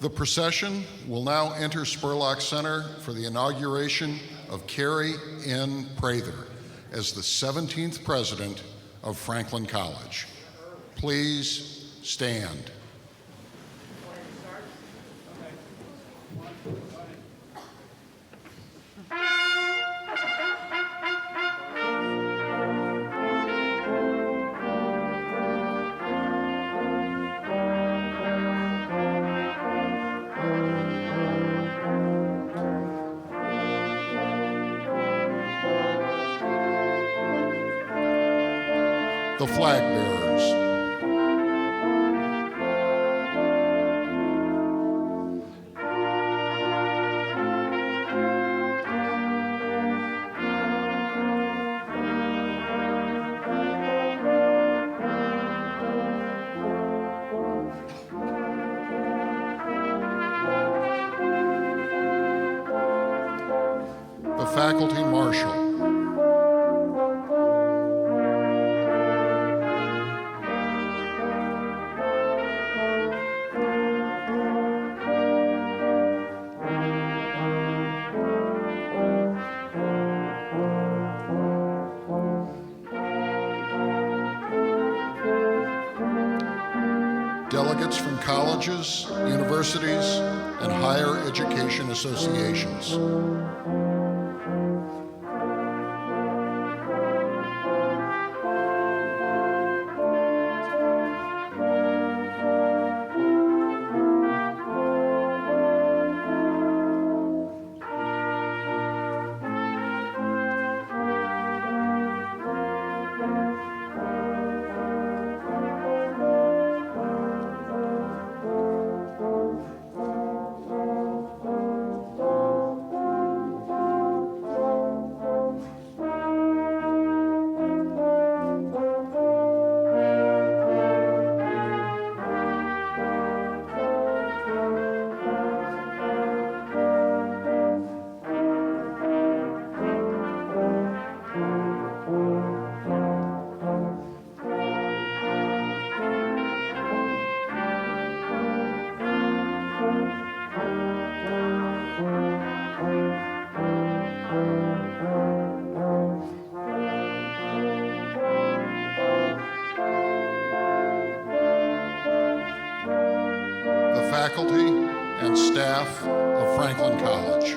The procession will now enter Spurlock Center for the inauguration of Kerry N. Prather as the 17th president of Franklin College. Please stand. The flag bearers. The faculty marshal. Delegates from colleges, universities, and higher education associations. Faculty and staff of Franklin College.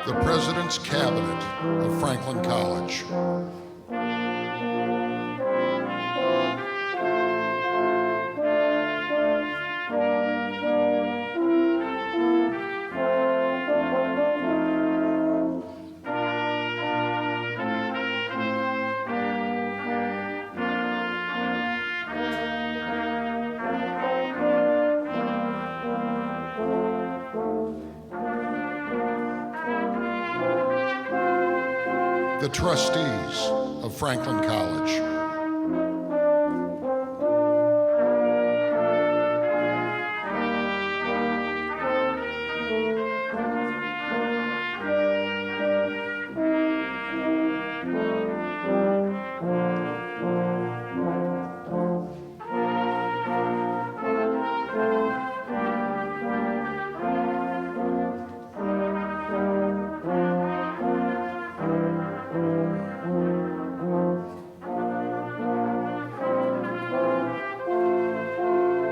The President's Cabinet of Franklin College. the trustees of Franklin College.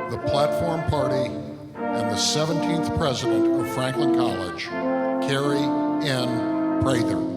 The platform party and the 17th president of Franklin College, Kerry N. Prather.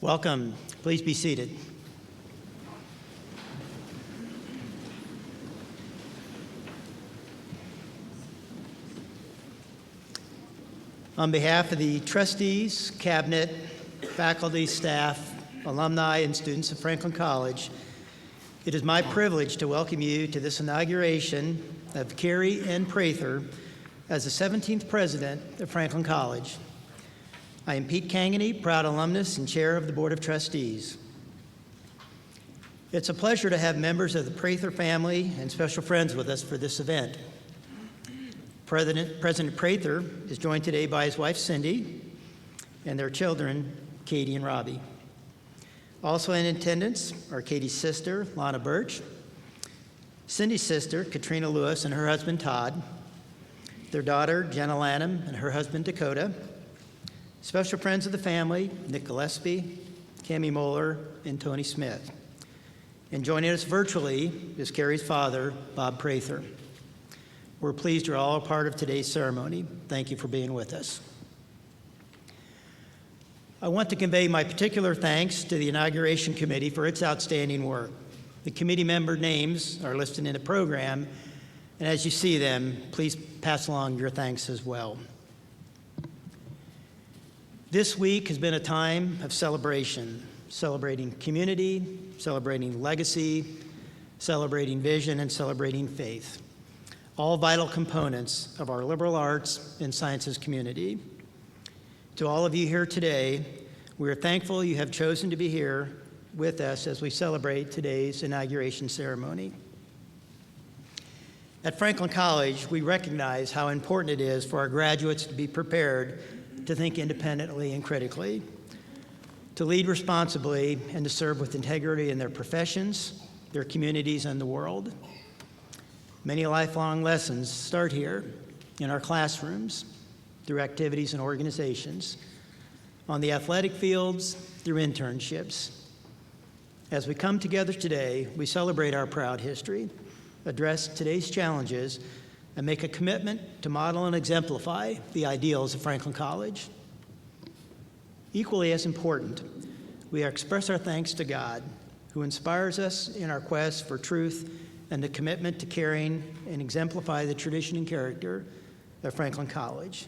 Welcome. Please be seated. On behalf of the trustees, cabinet, faculty, staff, alumni, and students of Franklin College, it is my privilege to welcome you to this inauguration of Kerry N. Prather as the 17th president of Franklin College. I am Pete Kangany, proud alumnus and chair of the Board of Trustees. It's a pleasure to have members of the Prather family and special friends with us for this event. President Prather is joined today by his wife, Cindy, and their children, Katie and Robbie. Also in attendance are Katie's sister, Lana Birch, Cindy's sister, Katrina Lewis, and her husband, Todd, their daughter, Jenna Lanham, and her husband, Dakota, special friends of the family, Nick Gillespie, Cami Moeller, and Tony Smith. And joining us virtually is Kerry's father, Bob Prather. We're pleased you're all a part of today's ceremony. Thank you for being with us. I want to convey my particular thanks to the Inauguration Committee for its outstanding work. The committee member names are listed in the program, and as you see them, please pass along your thanks as well. This week has been a time of celebration, celebrating community, celebrating legacy, celebrating vision, and celebrating faith, all vital components of our liberal arts and sciences community. To all of you here today, we are thankful you have chosen to be here with us as we celebrate today's inauguration ceremony. At Franklin College, we recognize how important it is for our graduates to be prepared to think independently and critically, to lead responsibly, and to serve with integrity in their professions, their communities, and the world. Many lifelong lessons start here in our classrooms, through activities and organizations, on the athletic fields, through internships. As we come together today, we celebrate our proud history, address today's challenges, and make a commitment to model and exemplify the ideals of Franklin College. Equally as important, we express our thanks to God, who inspires us in our quest for truth and the commitment to carrying and exemplify the tradition and character of Franklin College.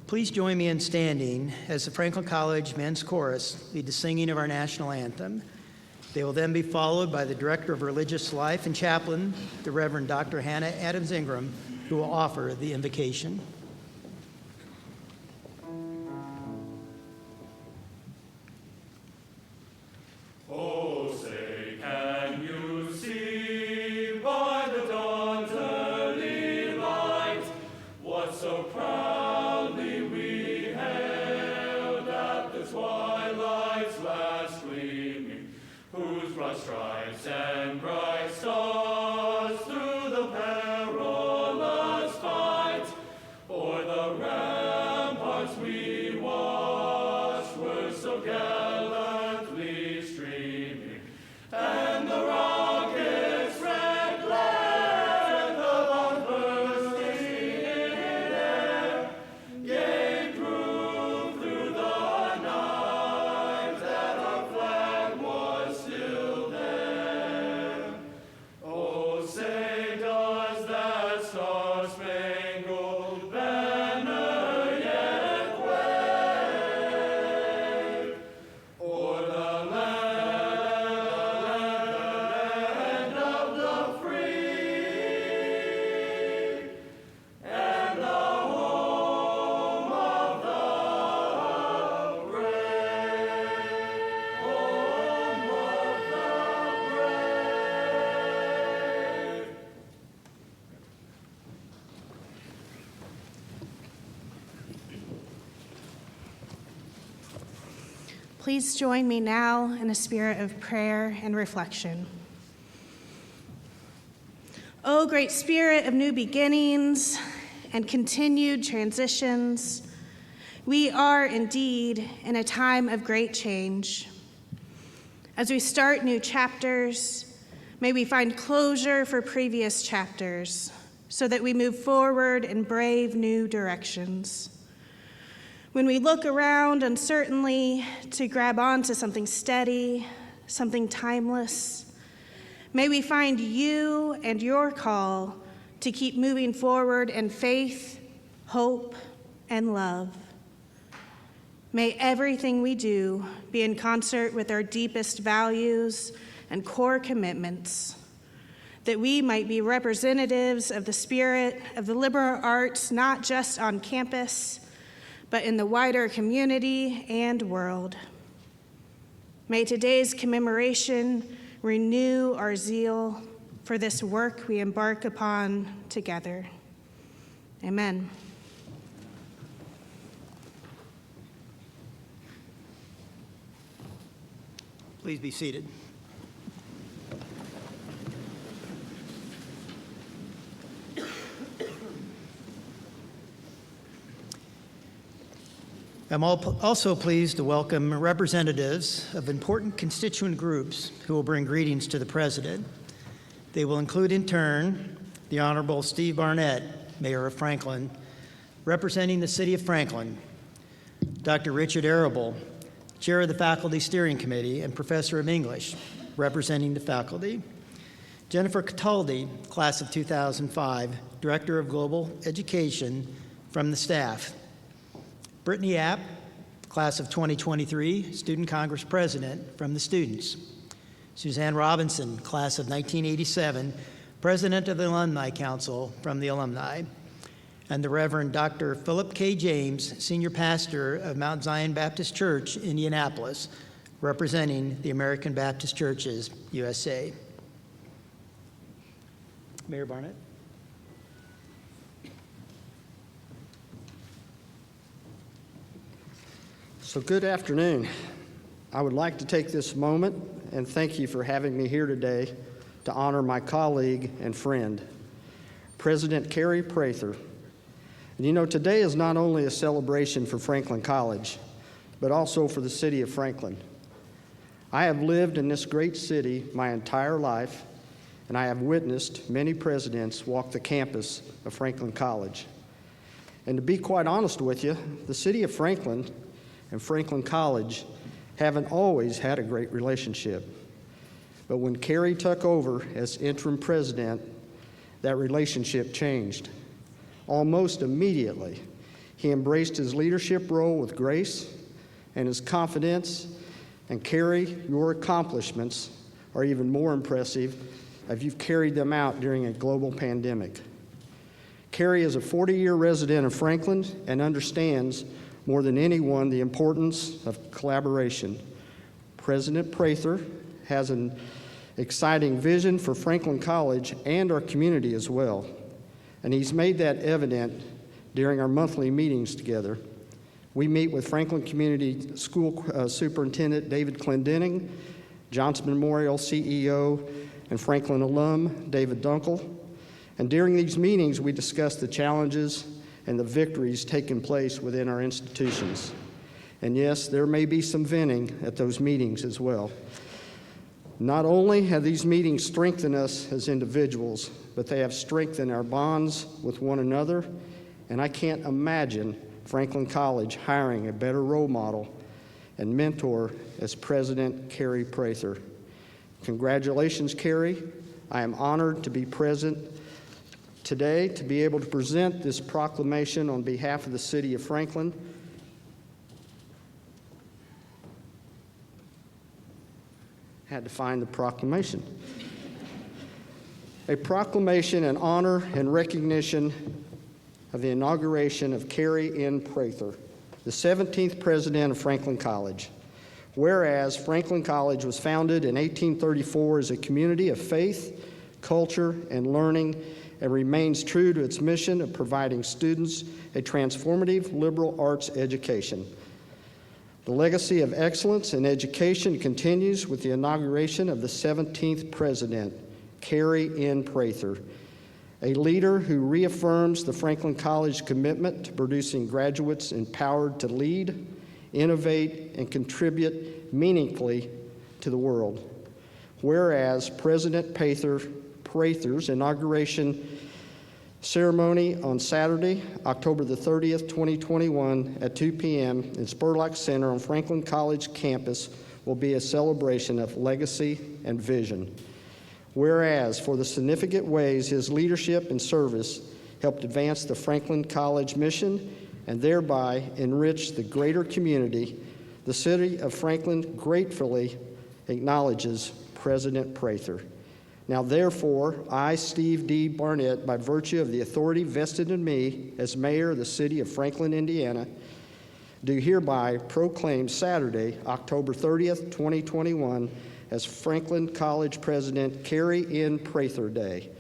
Please join me in standing as the Franklin College Men's Chorus lead the singing of our national anthem. They will then be followed by the Director of Religious Life and Chaplain, the Reverend Dr. Hannah Adams Ingram, who will offer the invocation. Stripes and bright stars through the perilous fight, o'er the ramparts we watched were so gallantly streaming, and the rockets' red glare, the bombs bursting in air, gave proof through the night that our flag was still there. Oh, say does that star-spangled banner yet wave o'er the land of the free and the home of the brave, home of the brave. Please join me now in a spirit of prayer and reflection. O great spirit of new beginnings and continued transitions, we are indeed in a time of great change. As we start new chapters, may we find closure for previous chapters so that we move forward in brave new directions. When we look around uncertainly to grab onto something steady, something timeless, may we find you and your call to keep moving forward in faith, hope, and love. May everything we do be in concert with our deepest values and core commitments, that we might be representatives of the spirit of the liberal arts, not just on campus, but in the wider community and world. May today's commemoration renew our zeal for this work we embark upon together. Amen. Please be seated. I'm also pleased to welcome representatives of important constituent groups who will bring greetings to the President. They will include, in turn, the Honorable Steve Barnett, Mayor of Franklin, representing the City of Franklin, Dr. Richard Arable, Chair of the Faculty Steering Committee and Professor of English, representing the faculty, Jennifer Cataldi, Class of 2005, Director of Global Education from the staff, Brittany App, Class of 2023, Student Congress President from the students, Suzanne Robinson, Class of 1987, President of the Alumni Council from the alumni, and the Reverend Dr. Philip K. James, Senior Pastor of Mount Zion Baptist Church, Indianapolis, representing the American Baptist Churches, USA. Mayor Barnett. So good afternoon. I would like to take this moment and thank you for having me here today to honor my colleague and friend, President Kerry Prather. And you know, today is not only a celebration for Franklin College, but also for the city of Franklin. I have lived in this great city my entire life, and I have witnessed many presidents walk the campus of Franklin College. And to be quite honest with you, the city of Franklin and Franklin College haven't always had a great relationship. But when Kerry took over as interim president, that relationship changed. Almost immediately, he embraced his leadership role with grace and his confidence. And Kerry, your accomplishments are even more impressive as you've carried them out during a global pandemic. Kerry is a 40-year resident of Franklin and understands more than anyone the importance of collaboration. President Prather has an exciting vision for Franklin College and our community as well, and he's made that evident during our monthly meetings together. We meet with Franklin Community School Superintendent David Clendenning, Johnson Memorial CEO and Franklin alum David Dunkel, and during these meetings we discuss the challenges and the victories taking place within our institutions. And yes, there may be some venting at those meetings as well. Not only have these meetings strengthened us as individuals, but they have strengthened our bonds with one another, and I can't imagine Franklin College hiring a better role model and mentor as President Kerry Prather. Congratulations, Kerry. I am honored to be present today to be able to present this proclamation on behalf of the City of Franklin. Had to find the proclamation. A proclamation in honor and recognition of the inauguration of Kerry N. Prather, the 17th president of Franklin College. Whereas Franklin College was founded in 1834 as a community of faith, culture, and learning, and remains true to its mission of providing students a transformative liberal arts education. The legacy of excellence in education continues with the inauguration of the 17th president, Kerry N. Prather, a leader who reaffirms the Franklin College commitment to producing graduates empowered to lead, innovate, and contribute meaningfully to the world. Whereas President Prather's inauguration ceremony on Saturday, October the 30th, 2021 at 2 p.m. in Spurlock Center on Franklin College campus will be a celebration of legacy and vision. Whereas for the significant ways his leadership and service helped advance the Franklin College mission and thereby enrich the greater community, the City of Franklin gratefully acknowledges President Prather. Now, therefore, I, Steve D. Barnett, by virtue of the authority vested in me as mayor of the City of Franklin, Indiana, do hereby proclaim Saturday, October 30th, 2021, as Franklin College President Kerry N. Prather Day.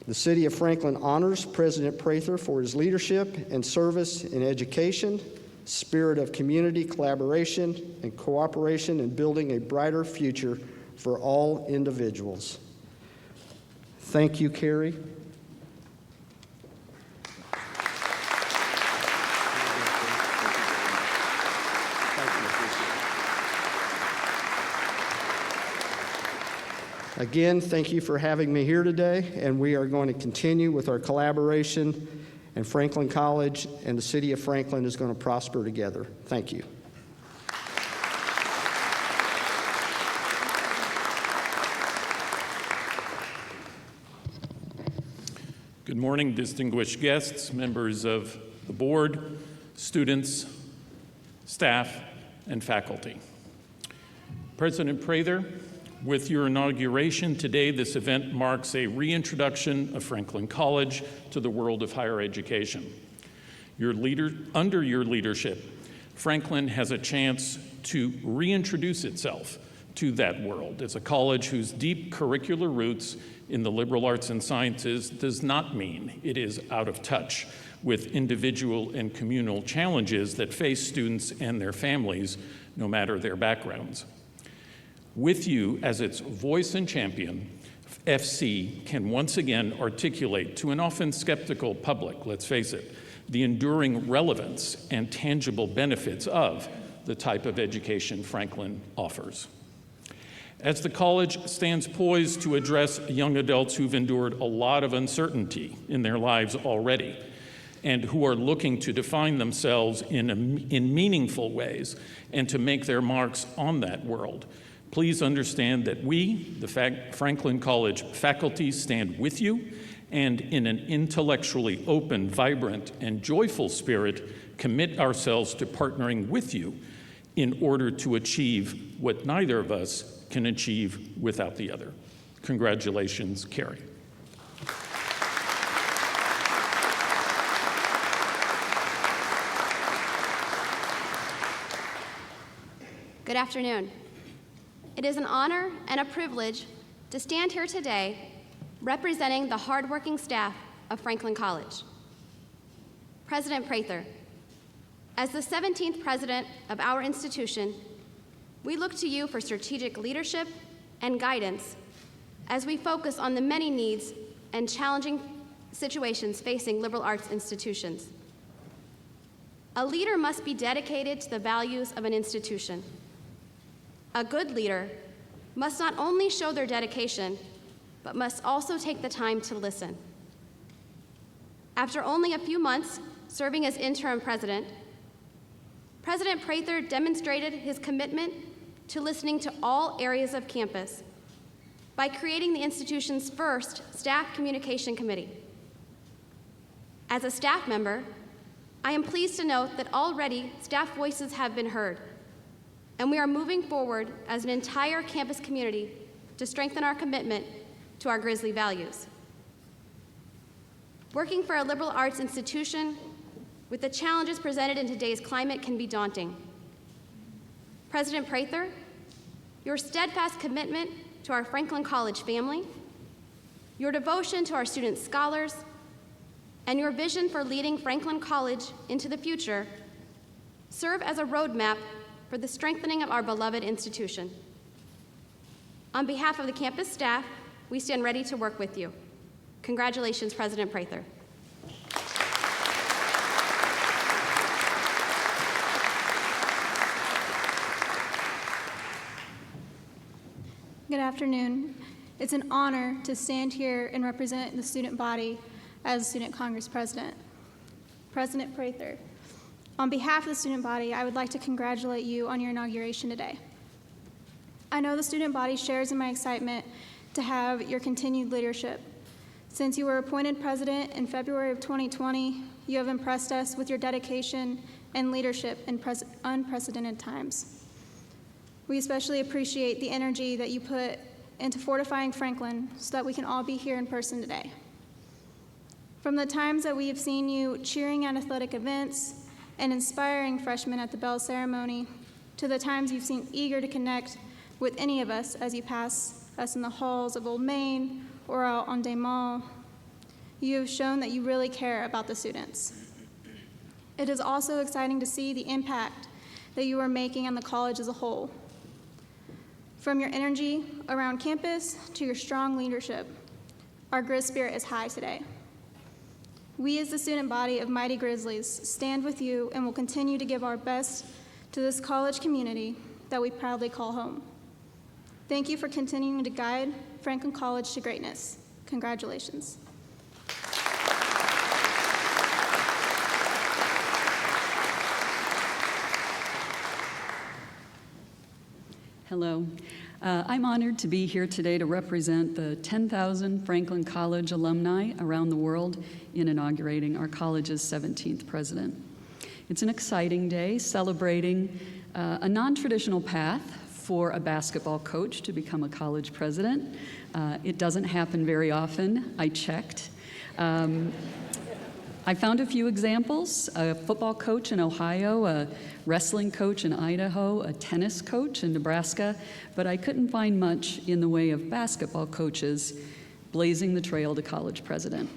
The City of Franklin honors President Prather for his leadership and service in education, spirit of community collaboration, and cooperation in building a brighter future for all individuals. Thank you, Kerry. Again, thank you for having me here today, and we are going to continue with our collaboration, and Franklin College and the City of Franklin is going to prosper together. Thank you. Good morning, distinguished guests, members of the board, students, staff, and faculty. President Prather, with your inauguration today, this event marks a reintroduction of Franklin College to the world of higher education. Under your leadership, Franklin has a chance to reintroduce itself to that world. It's a college whose deep curricular roots in the liberal arts and sciences does not mean it is out of touch with individual and communal challenges that face students and their families, no matter their backgrounds. With you as its voice and champion, FC can once again articulate to an often skeptical public, let's face it, the enduring relevance and tangible benefits of the type of education Franklin offers. As the college stands poised to address young adults who've endured a lot of uncertainty in their lives already and who are looking to define themselves in meaningful ways and to make their marks on that world, Please understand that we, the Franklin College faculty, stand with you and in an intellectually open, vibrant, and joyful spirit, commit ourselves to partnering with you in order to achieve what neither of us can achieve without the other. Congratulations, Kerry. Good afternoon. It is an honor and a privilege to stand here today representing the hardworking staff of Franklin College. President Prather, as the 17th president of our institution, we look to you for strategic leadership and guidance as we focus on the many needs and challenging situations facing liberal arts institutions. A leader must be dedicated to the values of an institution. A good leader must not only show their dedication, but must also take the time to listen. After only a few months serving as interim president, President Prather demonstrated his commitment to listening to all areas of campus by creating the institution's first Staff Communication Committee. As a staff member, I am pleased to note that already staff voices have been heard, and we are moving forward as an entire campus community to strengthen our commitment to our Grizzly values. Working for a liberal arts institution with the challenges presented in today's climate can be daunting. President Prather, your steadfast commitment to our Franklin College family, your devotion to our student scholars, and your vision for leading Franklin College into the future serve as a roadmap for the strengthening of our beloved institution. On behalf of the campus staff, we stand ready to work with you. Congratulations, President Prather. Good afternoon. It's an honor to stand here and represent the student body as Student Congress President. President Prather, on behalf of the student body, I would like to congratulate you on your inauguration today. I know the student body shares in my excitement to have your continued leadership. Since you were appointed president in February of 2020, you have impressed us with your dedication and leadership in unprecedented times. We especially appreciate the energy that you put into fortifying Franklin so that we can all be here in person today. From the times that we have seen you cheering at athletic events and inspiring freshmen at the bell ceremony, to the times you've seemed eager to connect with any of us as you pass us in the halls of Old Main or out on Des Moines, you have shown that you really care about the students. It is also exciting to see the impact that you are making on the college as a whole. From your energy around campus to your strong leadership, our Grizz spirit is high today. We as the student body of Mighty Grizzlies stand with you and will continue to give our best to this college community that we proudly call home. Thank you for continuing to guide Franklin College to greatness. Congratulations. Hello. I'm honored to be here today to represent the 10,000 Franklin College alumni around the world in inaugurating our college's 17th president. It's an exciting day celebrating a non-traditional path for a basketball coach to become a college president. It doesn't happen very often. I checked. I found a few examples: a football coach in Ohio, a wrestling coach in Idaho, a tennis coach in Nebraska, but I couldn't find much in the way of basketball coaches blazing the trail to college president.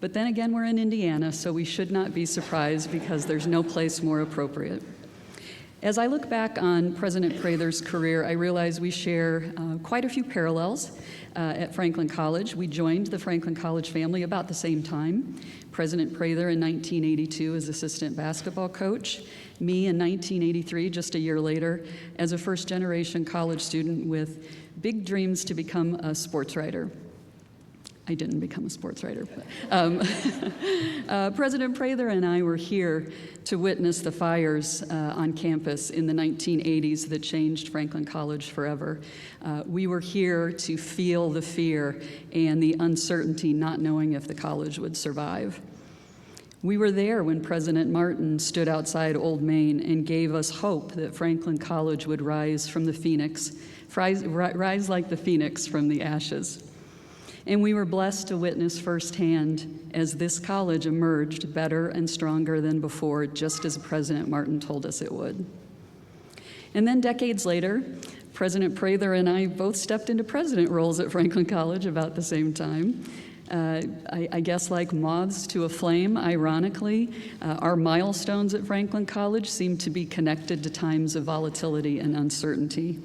But then again, we're in Indiana, so we should not be surprised because there's no place more appropriate. As I look back on President Prather's career, I realize we share quite a few parallels at Franklin College. We joined the Franklin College family about the same time. President Prather in 1982 as assistant basketball coach, me in 1983, just a year later, as a first-generation college student with big dreams to become a sports writer. I didn't become a sports writer. But, President Prather and I were here to witness the fires on campus in the 1980s that changed Franklin College forever. We were here to feel the fear and the uncertainty, not knowing if the college would survive. We were there when President Martin stood outside Old Main and gave us hope that Franklin College would rise from the phoenix, rise like the phoenix from the ashes. And we were blessed to witness firsthand as this college emerged better and stronger than before, just as President Martin told us it would. And then decades later, President Prather and I both stepped into president roles at Franklin College about the same time. I guess like moths to a flame, ironically, our milestones at Franklin College seem to be connected to times of volatility and uncertainty.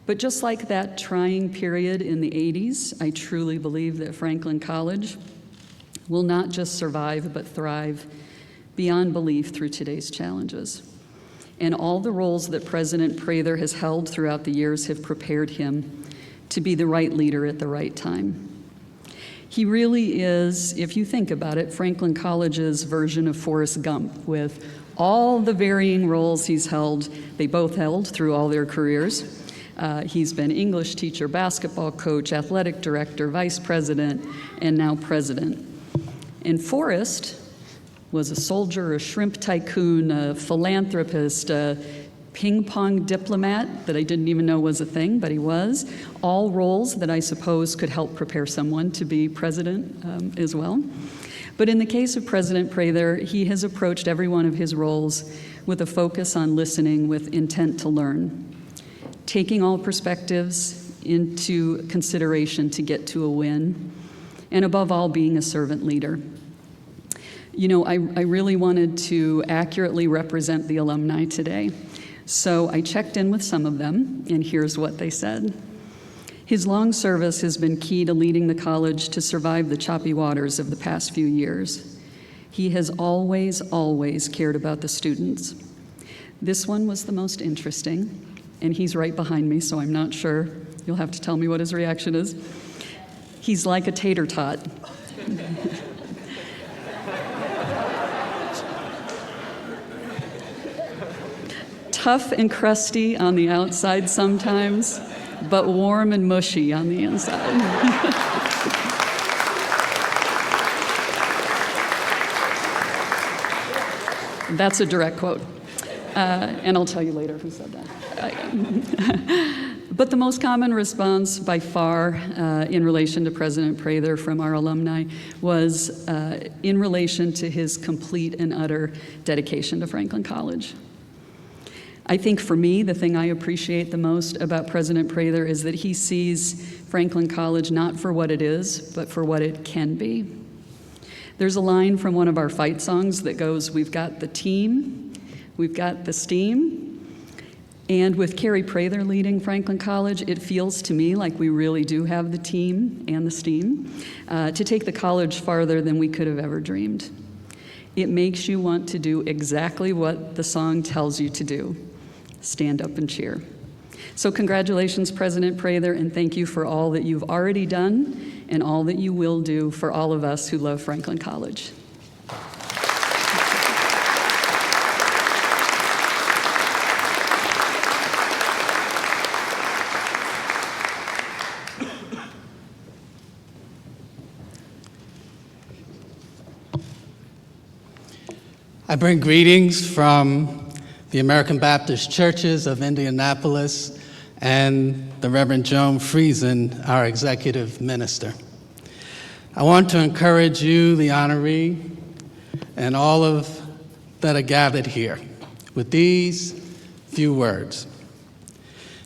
But just like that trying period in the 80s, I truly believe that Franklin College will not just survive but thrive beyond belief through today's challenges. And all the roles that President Prather has held throughout the years have prepared him to be the right leader at the right time. He really is, if you think about it, Franklin College's version of Forrest Gump, with all the varying roles he's held, they both held through all their careers. He's been English teacher, basketball coach, athletic director, vice president, and now president. And Forrest was a soldier, a shrimp tycoon, a philanthropist, a ping pong diplomat that I didn't even know was a thing, but he was. All roles that I suppose could help prepare someone to be president as well. But in the case of President Prather, he has approached every one of his roles with a focus on listening with intent to learn, taking all perspectives into consideration to get to a win, and above all, being a servant leader. You know, I really wanted to accurately represent the alumni today, so I checked in with some of them, and here's what they said. His long service has been key to leading the college to survive the choppy waters of the past few years. He has always, always cared about the students. This one was the most interesting, and he's right behind me, so I'm not sure. You'll have to tell me what his reaction is. He's like a tater tot. Tough and crusty on the outside sometimes, but warm and mushy on the inside. That's a direct quote. And I'll tell you later who said that. But the most common response by far in relation to President Prather from our alumni was in relation to his complete and utter dedication to Franklin College. I think for me, the thing I appreciate the most about President Prather is that he sees Franklin College not for what it is, but for what it can be. There's a line from one of our fight songs that goes, "We've got the team, we've got the steam." And with Kerry Prather leading Franklin College, it feels to me like we really do have the team and the steam to take the college farther than we could have ever dreamed. It makes you want to do exactly what the song tells you to do. Stand up and cheer. So congratulations, President Prather, and thank you for all that you've already done and all that you will do for all of us who love Franklin College. I bring greetings from the American Baptist Churches of Indianapolis and the Reverend Joan Friesen, our executive minister. I want to encourage you, the honoree, and all of that are gathered here with these few words.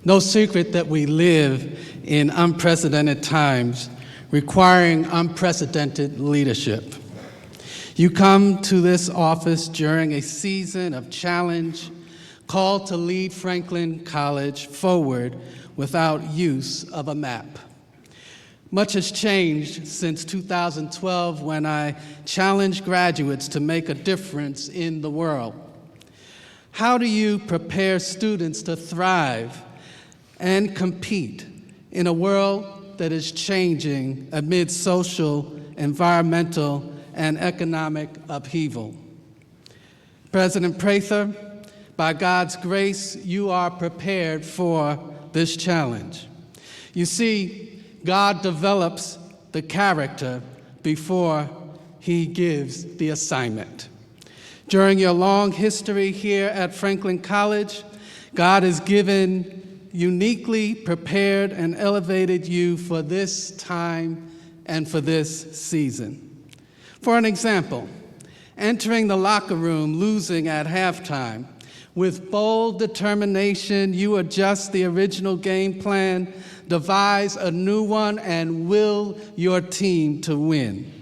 No secret that we live in unprecedented times requiring unprecedented leadership. You come to this office during a season of challenge, called to lead Franklin College forward without use of a map. Much has changed since 2012 when I challenged graduates to make a difference in the world. How do you prepare students to thrive and compete in a world that is changing amid social, environmental, and economic upheaval. President Prather, by God's grace, you are prepared for this challenge. You see, God develops the character before he gives the assignment. During your long history here at Franklin College, God has given, uniquely prepared, and elevated you for this time and for this season. For an example, entering the locker room, losing at halftime, with bold determination, you adjust the original game plan, devise a new one, and will your team to win.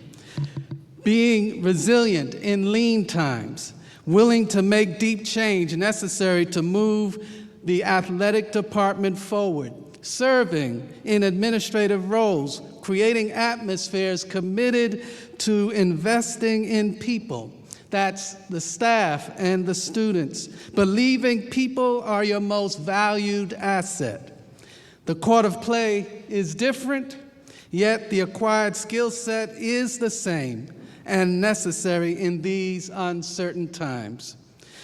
Being resilient in lean times, willing to make deep change necessary to move the athletic department forward, serving in administrative roles, creating atmospheres committed to investing in people. That's the staff and the students, believing people are your most valued asset. The court of play is different, yet the acquired skill set is the same and necessary in these uncertain times.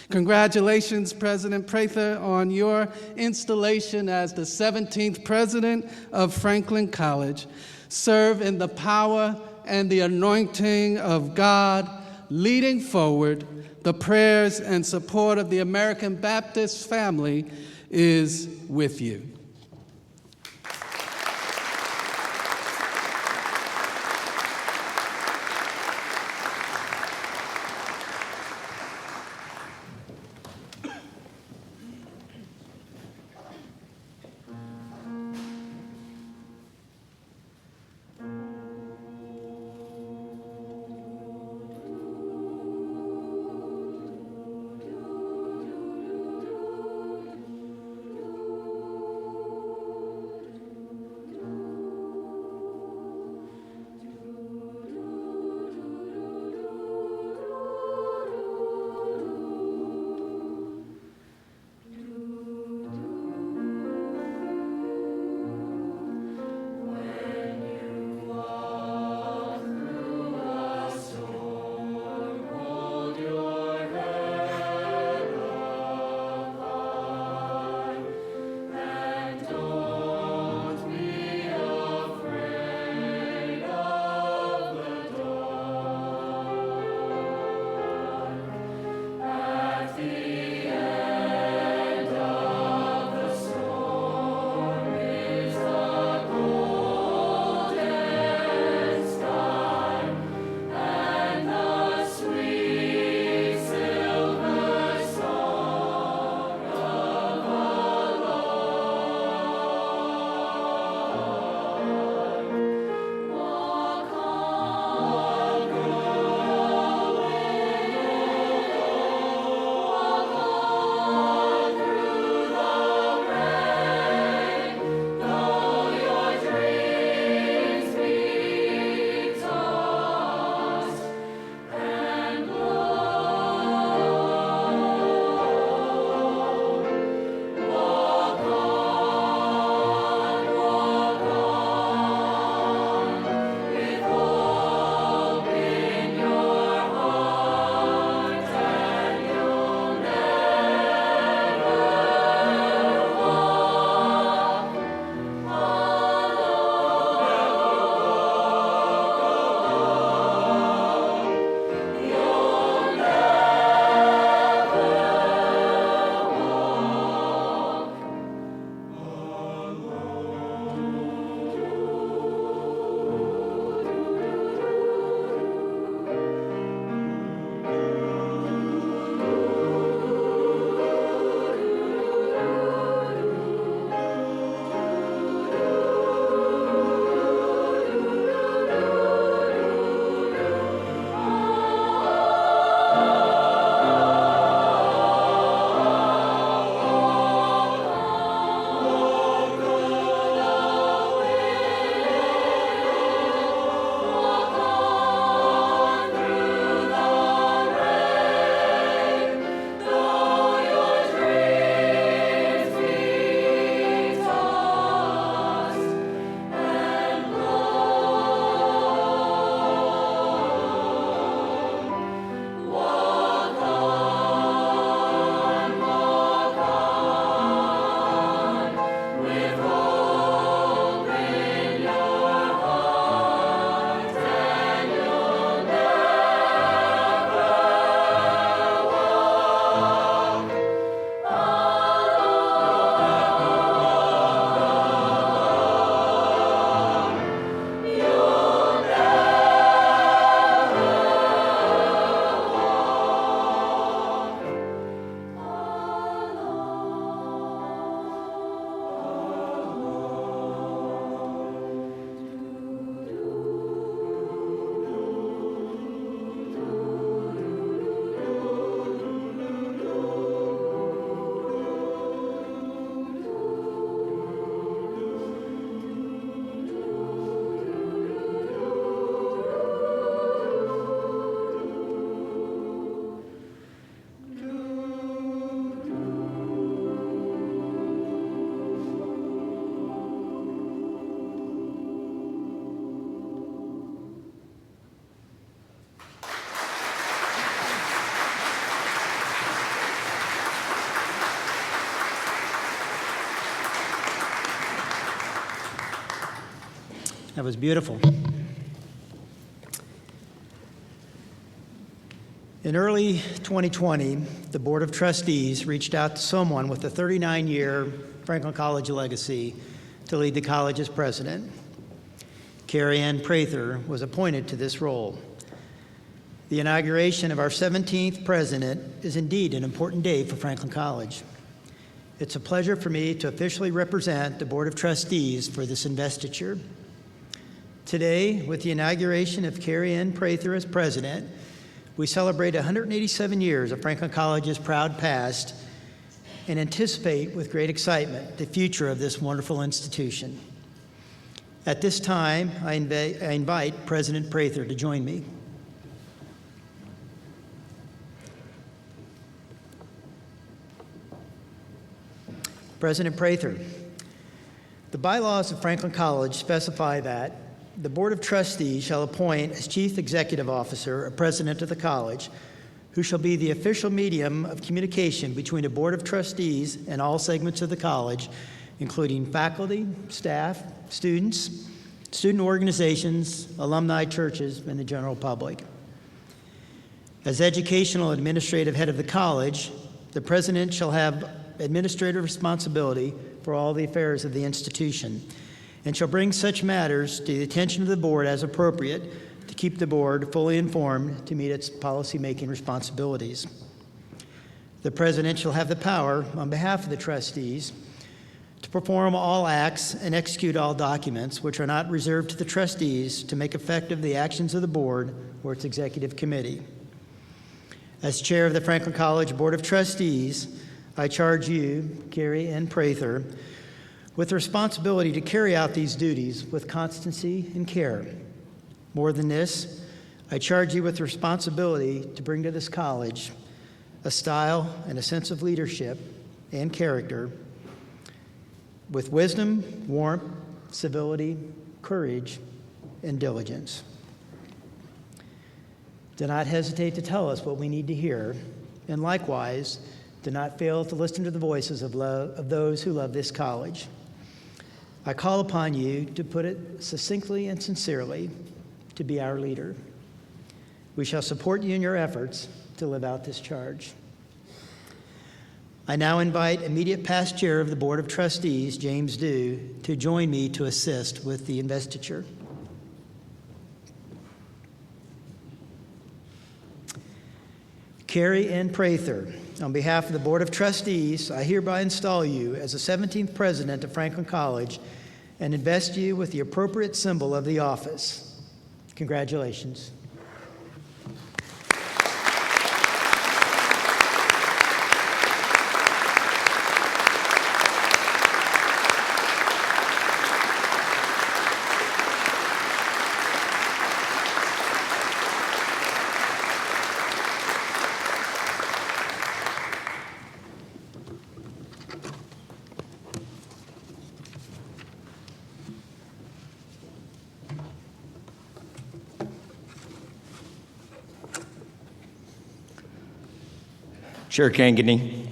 Congratulations, President Prather, on your installation as the 17th president of Franklin College. Serve in the power and the anointing of God, leading forward. The prayers and support of the American Baptist family is with you. That was beautiful. In early 2020, the Board of Trustees reached out to someone with a 39-year Franklin College legacy to lead the college as president. Kerry Prather was appointed to this role. The inauguration of our 17th president is indeed an important day for Franklin College. It's a pleasure for me to officially represent the Board of Trustees for this investiture. Today, with the inauguration of Kerry Prather as president, we celebrate 187 years of Franklin College's proud past and anticipate with great excitement the future of this wonderful institution. At this time, I invite President Prather to join me. President Prather, the bylaws of Franklin College specify that the Board of Trustees shall appoint as Chief Executive Officer a president of the college, who shall be the official medium of communication between the Board of Trustees and all segments of the college, including faculty, staff, students, student organizations, alumni, churches, and the general public. As educational administrative head of the college, the president shall have administrative responsibility for all the affairs of the institution and shall bring such matters to the attention of the board as appropriate to keep the board fully informed to meet its policymaking responsibilities. The president shall have the power, on behalf of the trustees, to perform all acts and execute all documents which are not reserved to the trustees to make effective the actions of the board or its executive committee. As chair of the Franklin College Board of Trustees, I charge you, Kerry Prather, with the responsibility to carry out these duties with constancy and care. More than this, I charge you with the responsibility to bring to this college a style and a sense of leadership and character with wisdom, warmth, civility, courage, and diligence. Do not hesitate to tell us what we need to hear, and likewise, do not fail to listen to the voices of those who love this college. I call upon you to put it succinctly and sincerely, to be our leader. We shall support you in your efforts to live out this charge. I now invite immediate past chair of the Board of Trustees, James Dew, to join me to assist with the investiture. Kerry Prather, on behalf of the Board of Trustees, I hereby install you as the 17th president of Franklin College and invest you with the appropriate symbol of the office. Congratulations. Chair Kangany,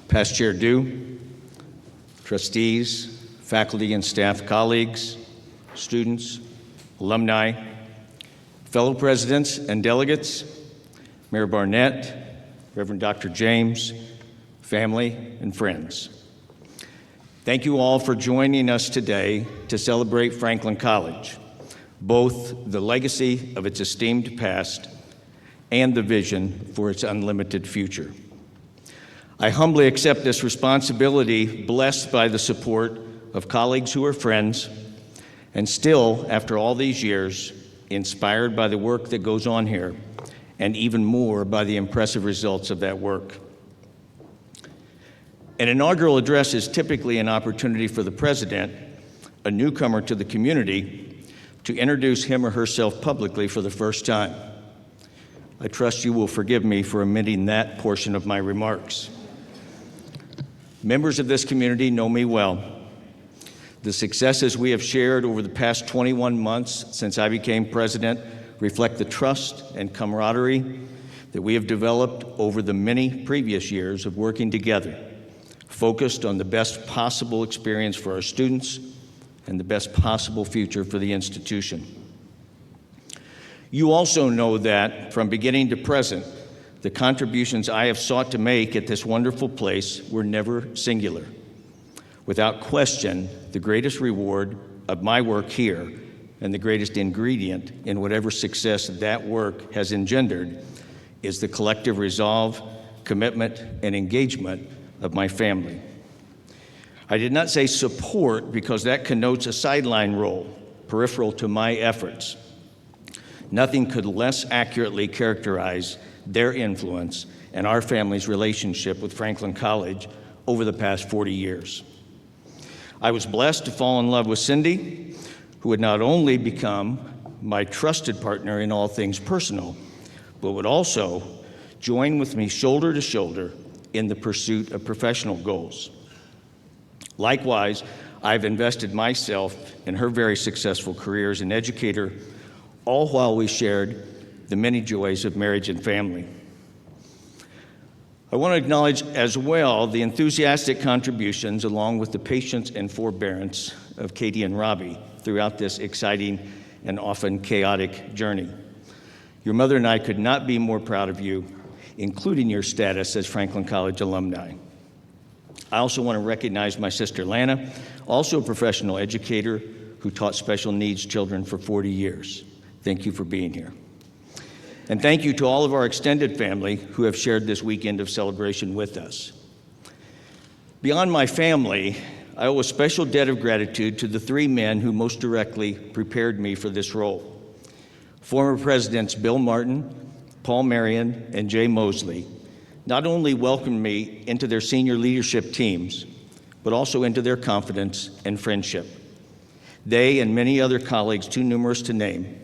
Past Chair Dew, trustees, faculty and staff colleagues, students, alumni, fellow presidents and delegates, Mayor Barnett, Reverend Dr. James, family, and friends. Thank you all for joining us today to celebrate Franklin College, both the legacy of its esteemed past and the vision for its unlimited future. I humbly accept this responsibility, blessed by the support of colleagues who are friends, and still, after all these years, inspired by the work that goes on here, and even more by the impressive results of that work. An inaugural address is typically an opportunity for the president, a newcomer to the community, to introduce him or herself publicly for the first time. I trust you will forgive me for omitting that portion of my remarks. Members of this community know me well. The successes we have shared over the past 21 months since I became president reflect the trust and camaraderie that we have developed over the many previous years of working together, focused on the best possible experience for our students, and the best possible future for the institution. You also know that from beginning to present, the contributions I have sought to make at this wonderful place were never singular. Without question, the greatest reward of my work here and the greatest ingredient in whatever success that work has engendered is the collective resolve, commitment, and engagement of my family. I did not say support because that connotes a sideline role, peripheral to my efforts. Nothing could less accurately characterize their influence and our family's relationship with Franklin College over the past 40 years. I was blessed to fall in love with Cindy, who would not only become my trusted partner in all things personal, but would also join with me shoulder to shoulder in the pursuit of professional goals. Likewise, I've invested myself in her very successful career as an educator, all while we shared the many joys of marriage and family. I want to acknowledge as well the enthusiastic contributions, along with the patience and forbearance of Katie and Robbie throughout this exciting and often chaotic journey. Your mother and I could not be more proud of you, including your status as Franklin College alumni. I also want to recognize my sister Lana, also a professional educator who taught special needs children for 40 years. Thank you for being here. And thank you to all of our extended family who have shared this weekend of celebration with us. Beyond my family, I owe a special debt of gratitude to the three men who most directly prepared me for this role. Former Presidents Bill Martin, Paul Marion, and Jay Mosley not only welcomed me into their senior leadership teams, but also into their confidence and friendship. They and many other colleagues, too numerous to name,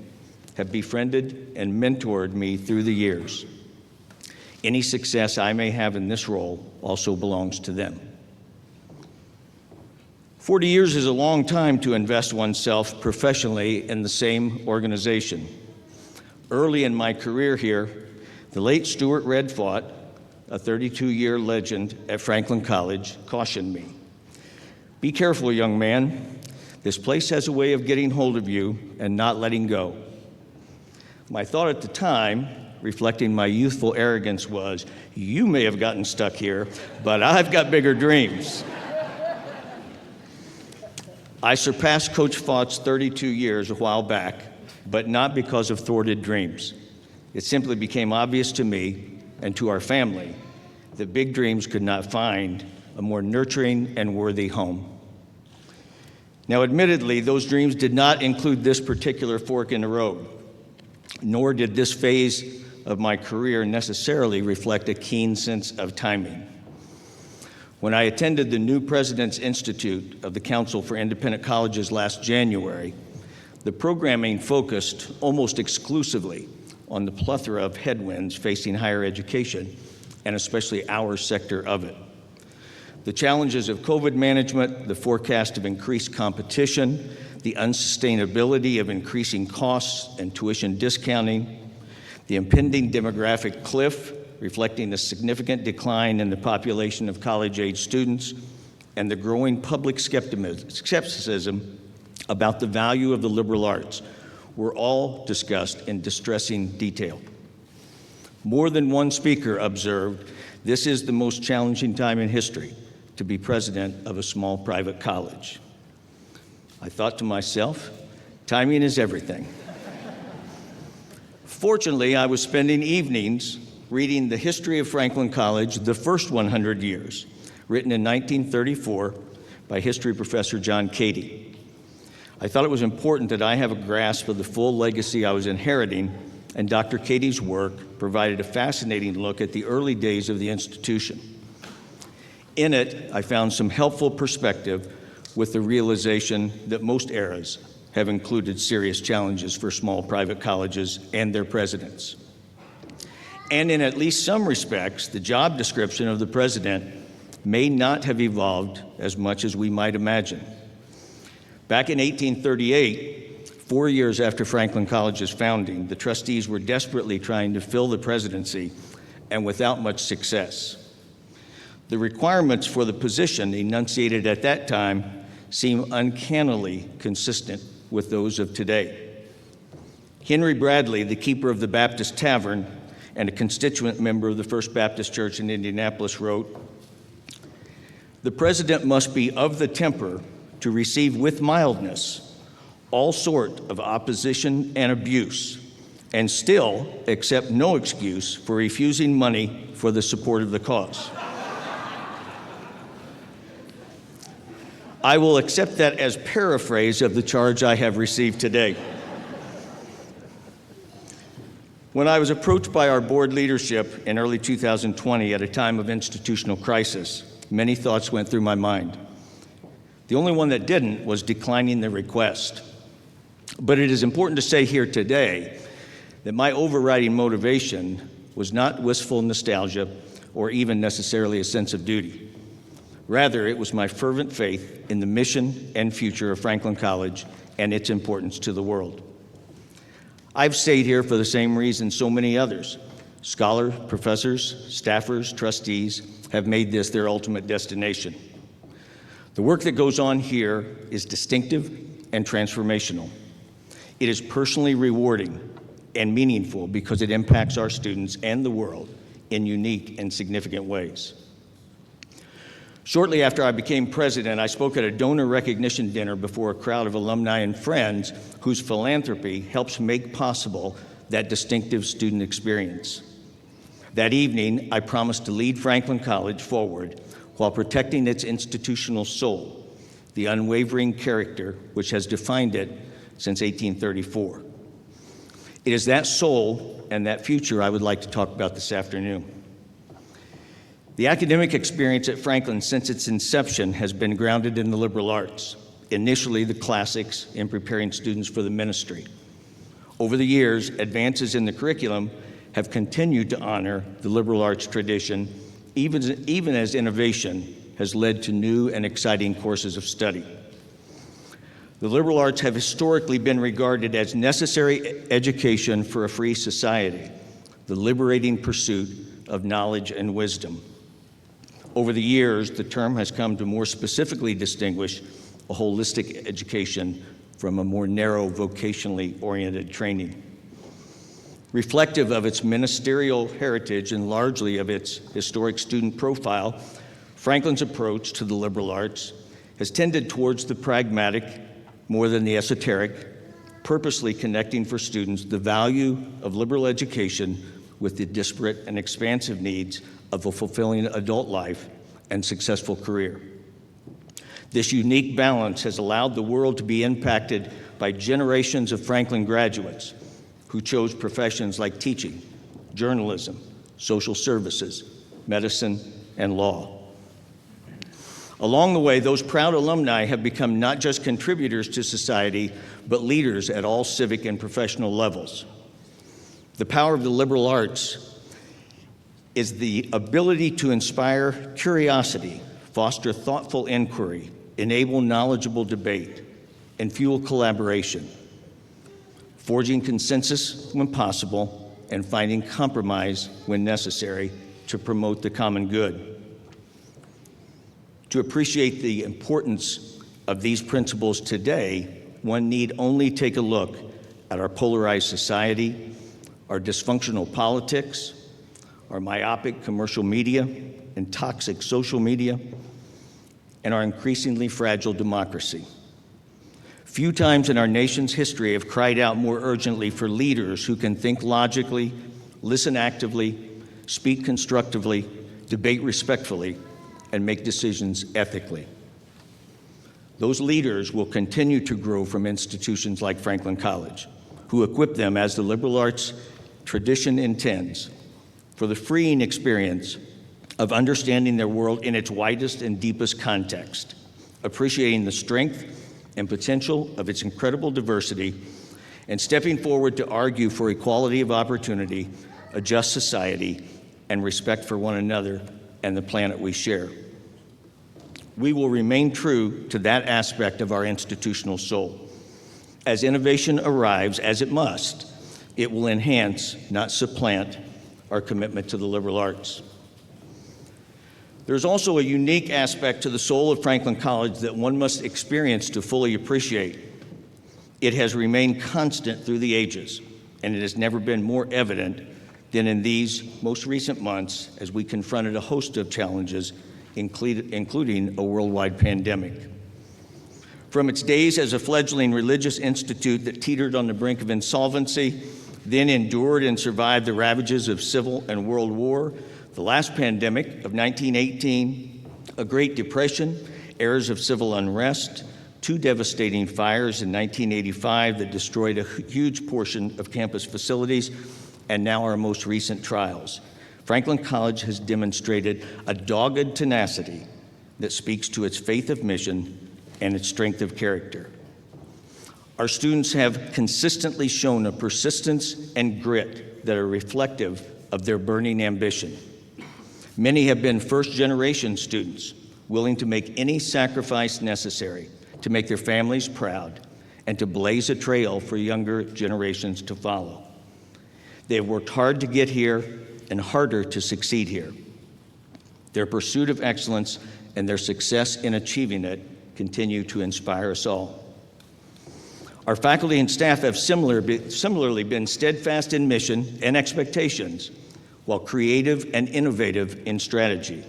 have befriended and mentored me through the years. Any success I may have in this role also belongs to them. 40 years is a long time to invest oneself professionally in the same organization. Early in my career here, the late Stuart Redfought, a 32-year legend at Franklin College, cautioned me. Be careful, young man. This place has a way of getting hold of you and not letting go. My thought at the time, reflecting my youthful arrogance, was, you may have gotten stuck here, but I've got bigger dreams. I surpassed Coach Fought's 32 years a while back, but not because of thwarted dreams. It simply became obvious to me and to our family that big dreams could not find a more nurturing and worthy home. Now, admittedly, those dreams did not include this particular fork in the road, nor did this phase of my career necessarily reflect a keen sense of timing. When I attended the new President's Institute of the Council for Independent Colleges last January, the programming focused almost exclusively on the plethora of headwinds facing higher education, and especially our sector of it. The challenges of COVID management, the forecast of increased competition, the unsustainability of increasing costs and tuition discounting, the impending demographic cliff, reflecting a significant decline in the population of college-age students, and the growing public skepticism about the value of the liberal arts were all discussed in distressing detail. More than one speaker observed, this is the most challenging time in history to be president of a small private college. I thought to myself, timing is everything. Fortunately, I was spending evenings reading The History of Franklin College, the First 100 Years, written in 1934 by history professor John Cady. I thought it was important that I have a grasp of the full legacy I was inheriting, and Dr. Cady's work provided a fascinating look at the early days of the institution. In it, I found some helpful perspective with the realization that most eras have included serious challenges for small private colleges and their presidents. And in at least some respects, the job description of the president may not have evolved as much as we might imagine. Back in 1838, 4 years after Franklin College's founding, the trustees were desperately trying to fill the presidency, and without much success. The requirements for the position enunciated at that time seem uncannily consistent with those of today. Henry Bradley, the keeper of the Baptist Tavern and a constituent member of the First Baptist Church in Indianapolis, wrote, "The president must be of the temper to receive with mildness all sort of opposition and abuse, and still accept no excuse for refusing money for the support of the cause." I will accept that as paraphrase of the charge I have received today. When I was approached by our board leadership in early 2020 at a time of institutional crisis, many thoughts went through my mind. The only one that didn't was declining the request. But it is important to say here today that my overriding motivation was not wistful nostalgia or even necessarily a sense of duty. Rather, it was my fervent faith in the mission and future of Franklin College and its importance to the world. I've stayed here for the same reason so many others. Scholars, professors, staffers, trustees have made this their ultimate destination. The work that goes on here is distinctive and transformational. It is personally rewarding and meaningful because it impacts our students and the world in unique and significant ways. Shortly after I became president, I spoke at a donor recognition dinner before a crowd of alumni and friends whose philanthropy helps make possible that distinctive student experience. That evening, I promised to lead Franklin College forward while protecting its institutional soul, the unwavering character which has defined it since 1834. It is that soul and that future I would like to talk about this afternoon. The academic experience at Franklin since its inception has been grounded in the liberal arts, initially the classics in preparing students for the ministry. Over the years, advances in the curriculum have continued to honor the liberal arts tradition, even as innovation has led to new and exciting courses of study. The liberal arts have historically been regarded as necessary education for a free society, the liberating pursuit of knowledge and wisdom. Over the years, the term has come to more specifically distinguish a holistic education from a more narrow, vocationally oriented training. Reflective of its ministerial heritage and largely of its historic student profile, Franklin's approach to the liberal arts has tended towards the pragmatic more than the esoteric, purposely connecting for students the value of liberal education with the disparate and expansive needs of a fulfilling adult life and successful career. This unique balance has allowed the world to be impacted by generations of Franklin graduates who chose professions like teaching, journalism, social services, medicine, and law. Along the way, those proud alumni have become not just contributors to society, but leaders at all civic and professional levels. The power of the liberal arts is the ability to inspire curiosity, foster thoughtful inquiry, enable knowledgeable debate, and fuel collaboration, forging consensus when possible and finding compromise when necessary to promote the common good. To appreciate the importance of these principles today, one need only take a look at our polarized society, our dysfunctional politics, our myopic commercial media and toxic social media, and our increasingly fragile democracy. Few times in our nation's history have cried out more urgently for leaders who can think logically, listen actively, speak constructively, debate respectfully, and make decisions ethically. Those leaders will continue to grow from institutions like Franklin College, who equip them, as the liberal arts tradition intends, for the freeing experience of understanding their world in its widest and deepest context, appreciating the strength and potential of its incredible diversity, and stepping forward to argue for equality of opportunity, a just society, and respect for one another and the planet we share. We will remain true to that aspect of our institutional soul. As innovation arrives, as it must, it will enhance, not supplant, our commitment to the liberal arts. There's also a unique aspect to the soul of Franklin College that one must experience to fully appreciate. It has remained constant through the ages, and it has never been more evident than in these most recent months as we confronted a host of challenges, including a worldwide pandemic. From its days as a fledgling religious institute that teetered on the brink of insolvency, then endured and survived the ravages of civil and world war, the last pandemic of 1918, a Great Depression, eras of civil unrest, two devastating fires in 1985 that destroyed a huge portion of campus facilities, and now our most recent trials. Franklin College has demonstrated a dogged tenacity that speaks to its faith of mission and its strength of character. Our students have consistently shown a persistence and grit that are reflective of their burning ambition. Many have been first-generation students, willing to make any sacrifice necessary to make their families proud and to blaze a trail for younger generations to follow. They have worked hard to get here and harder to succeed here. Their pursuit of excellence and their success in achieving it continue to inspire us all. Our faculty and staff have similarly been steadfast in mission and expectations, while creative and innovative in strategy.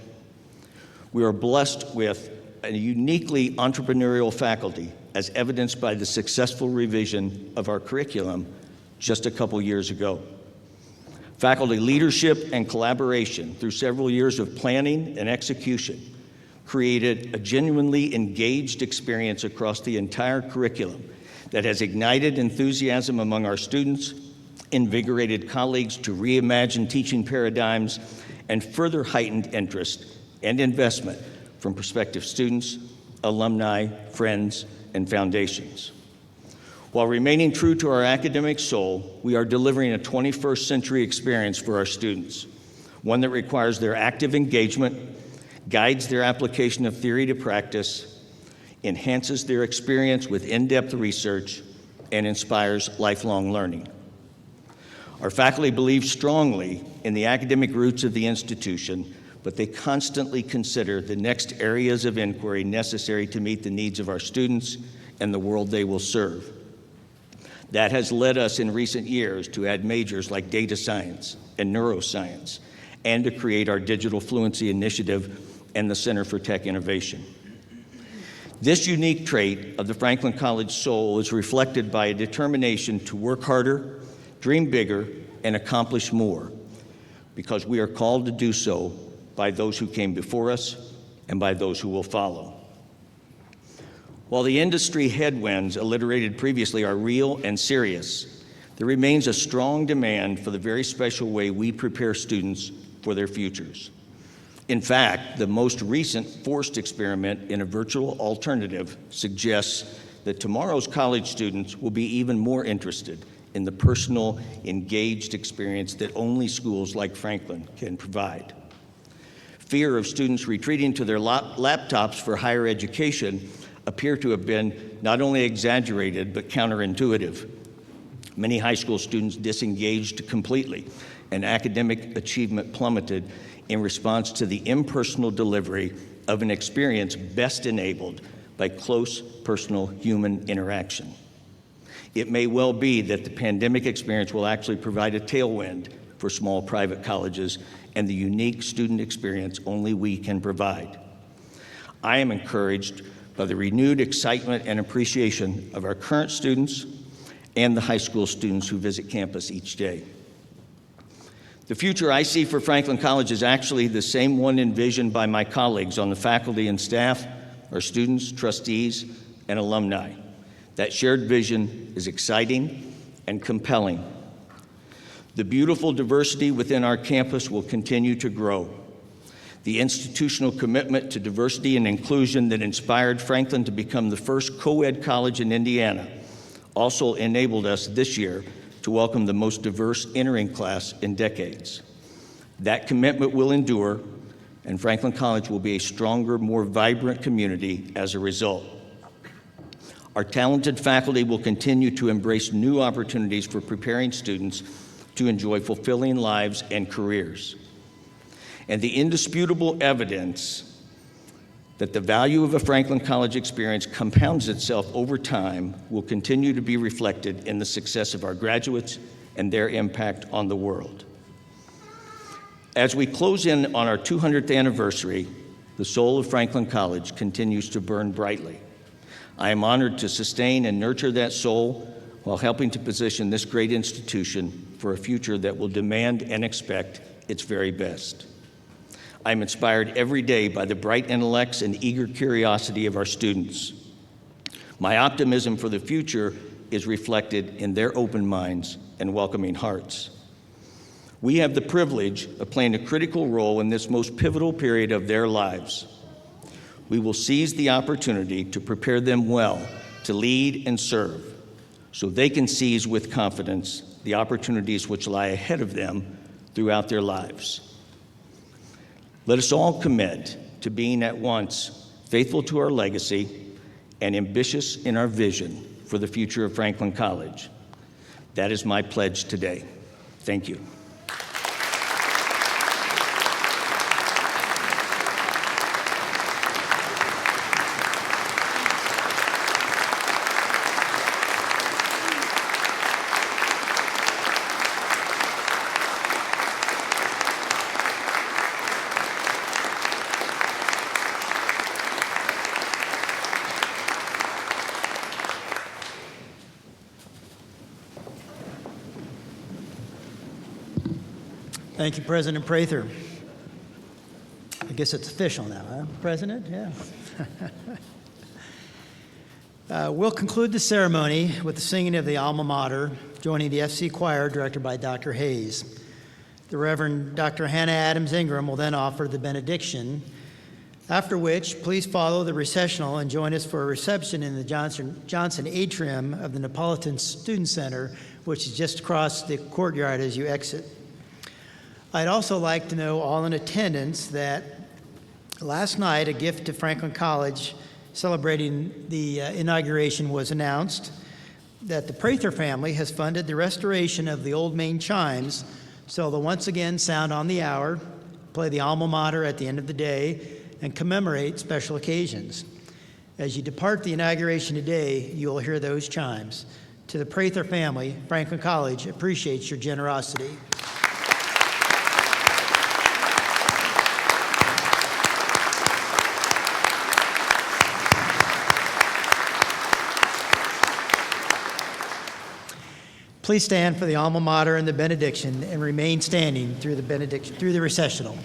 We are blessed with a uniquely entrepreneurial faculty, as evidenced by the successful revision of our curriculum just a couple years ago. Faculty leadership and collaboration through several years of planning and execution created a genuinely engaged experience across the entire curriculum that has ignited enthusiasm among our students, invigorated colleagues to reimagine teaching paradigms, and further heightened interest and investment from prospective students, alumni, friends, and foundations. While remaining true to our academic soul, we are delivering a 21st century experience for our students, one that requires their active engagement, guides their application of theory to practice, enhances their experience with in-depth research, and inspires lifelong learning. Our faculty believe strongly in the academic roots of the institution, but they constantly consider the next areas of inquiry necessary to meet the needs of our students and the world they will serve. That has led us in recent years to add majors like data science and neuroscience, and to create our Digital Fluency Initiative and the Center for Tech Innovation. This unique trait of the Franklin College soul is reflected by a determination to work harder, dream bigger, and accomplish more, because we are called to do so by those who came before us and by those who will follow. While the industry headwinds alliterated previously are real and serious, there remains a strong demand for the very special way we prepare students for their futures. In fact, the most recent forced experiment in a virtual alternative suggests that tomorrow's college students will be even more interested in the personal, engaged experience that only schools like Franklin can provide. Fear of students retreating to their laptops for higher education appear to have been not only exaggerated, but counterintuitive. Many high school students disengaged completely, and academic achievement plummeted in response to the impersonal delivery of an experience best enabled by close personal human interaction. It may well be that the pandemic experience will actually provide a tailwind for small private colleges and the unique student experience only we can provide. I am encouraged by the renewed excitement and appreciation of our current students and the high school students who visit campus each day. The future I see for Franklin College is actually the same one envisioned by my colleagues on the faculty and staff, our students, trustees, and alumni. That shared vision is exciting and compelling. The beautiful diversity within our campus will continue to grow. The institutional commitment to diversity and inclusion that inspired Franklin to become the first co-ed college in Indiana also enabled us this year to welcome the most diverse entering class in decades. That commitment will endure, and Franklin College will be a stronger, more vibrant community as a result. Our talented faculty will continue to embrace new opportunities for preparing students to enjoy fulfilling lives and careers. and the indisputable evidence that the value of a Franklin College experience compounds itself over time will continue to be reflected in the success of our graduates and their impact on the world. As we close in on our 200th anniversary, the soul of Franklin College continues to burn brightly. I am honored to sustain and nurture that soul while helping to position this great institution for a future that will demand and expect its very best. I am inspired every day by the bright intellects and eager curiosity of our students. My optimism for the future is reflected in their open minds and welcoming hearts. We have the privilege of playing a critical role in this most pivotal period of their lives. We will seize the opportunity to prepare them well to lead and serve so they can seize with confidence the opportunities which lie ahead of them throughout their lives. Let us all commit to being at once faithful to our legacy and ambitious in our vision for the future of Franklin College. That is my pledge today. Thank you. Thank you, President Prather. I guess it's official now, huh, President? Yeah. We'll conclude the ceremony with the singing of the alma mater, joining the FC choir directed by Dr. Hayes. The Reverend Dr. Hannah Adams Ingram will then offer the benediction, after which please follow the recessional and join us for a reception in the Johnson atrium of the Neapolitan Student Center, which is just across the courtyard as you exit. I'd also like to know, all in attendance, that last night a gift to Franklin College celebrating the inauguration was announced, that the Prather family has funded the restoration of the old main chimes, so they'll once again sound on the hour, play the alma mater at the end of the day, and commemorate special occasions. As you depart the inauguration today, you'll hear those chimes. To the Prather family, Franklin College appreciates your generosity. Please stand for the alma mater and the benediction, and remain standing through the benediction, through the recessional.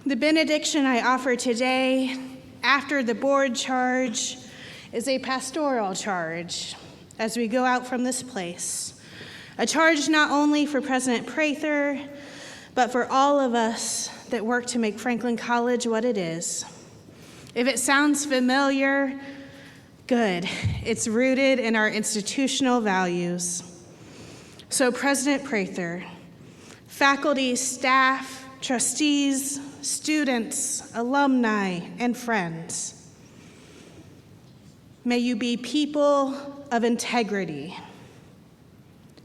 The benediction I offer today, after the board charge, is a pastoral charge as we go out from this place. A charge not only for President Prather, but for all of us that work to make Franklin College what it is. If it sounds familiar, good. It's rooted in our institutional values. So President Prather, faculty, staff, trustees, students, alumni, and friends, may you be people of integrity,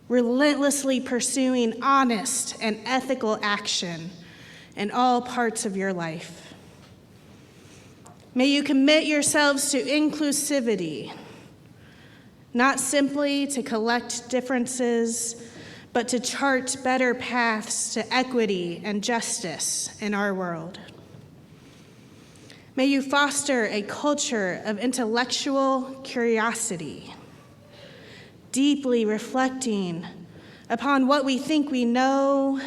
relentlessly pursuing honest and ethical action in all parts of your life. May you commit yourselves to inclusivity, not simply to collect differences, but to chart better paths to equity and justice in our world. May you foster a culture of intellectual curiosity, deeply reflecting upon what we think we know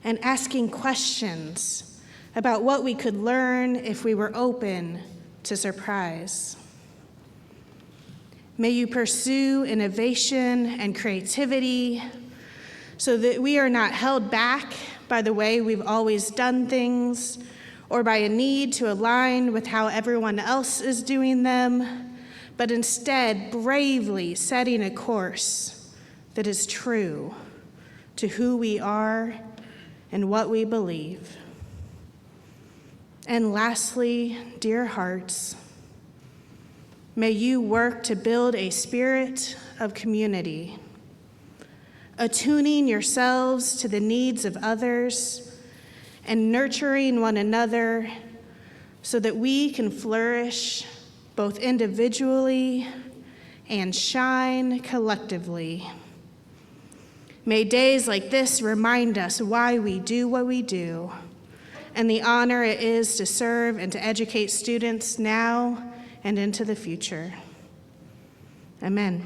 and asking questions about what we could learn if we were open to surprise. May you pursue innovation and creativity so that we are not held back by the way we've always done things or by a need to align with how everyone else is doing them, but instead bravely setting a course that is true to who we are and what we believe. And lastly, dear hearts, may you work to build a spirit of community, attuning yourselves to the needs of others and nurturing one another so that we can flourish both individually and shine collectively. May days like this remind us why we do what we do and the honor it is to serve and to educate students now and into the future. Amen.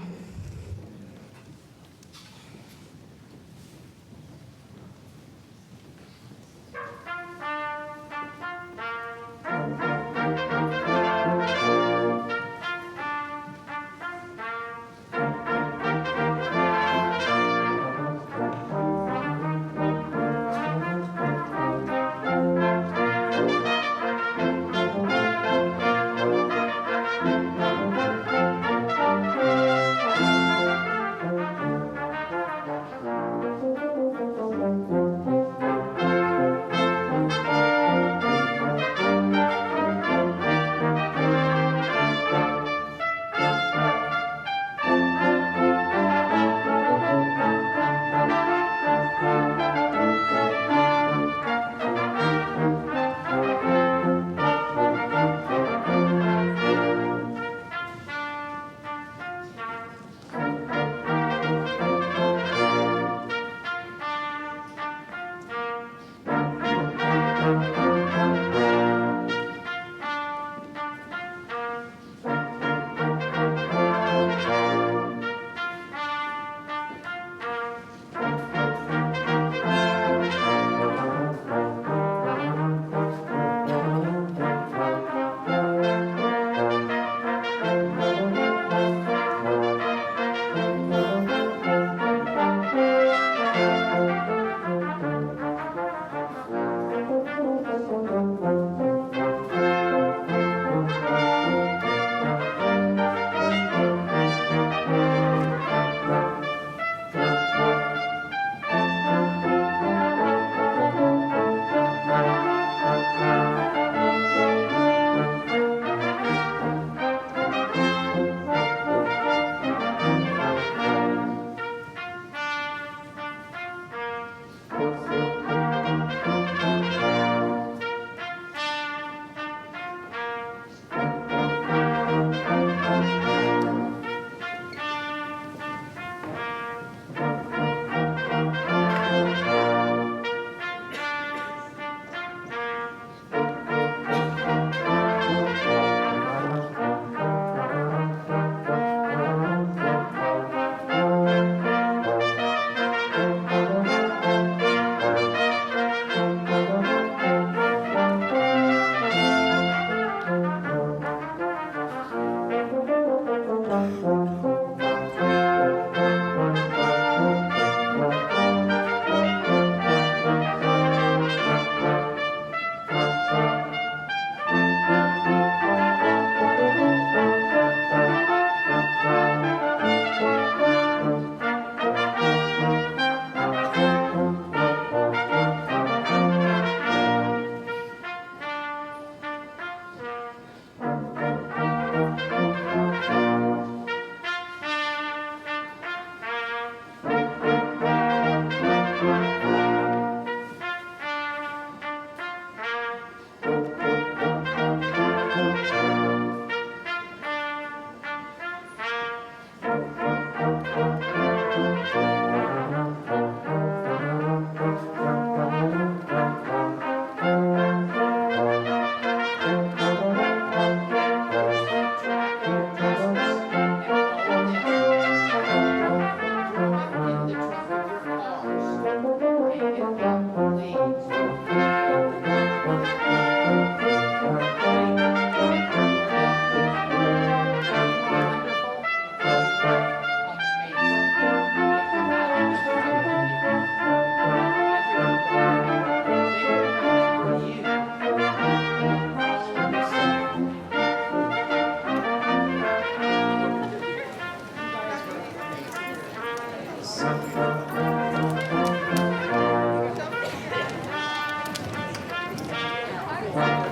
Prather.